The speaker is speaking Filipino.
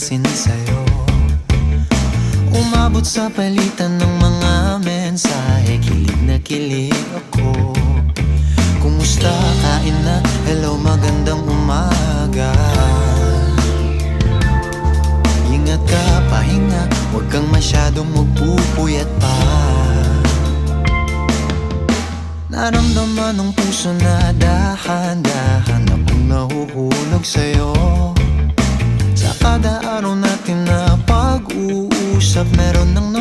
pansin sa'yo. Umabot sa palitan ng mga mensahe, kilig na kilig ako. Kumusta, kain na, hello, magandang umaga. Ingat ka, pahinga, huwag kang masyadong magpupuyat pa. Naramdaman ng puso na dahan-dahan akong nahuhulog sa'yo. Sa kada araw natin na pag-uusap, meron nang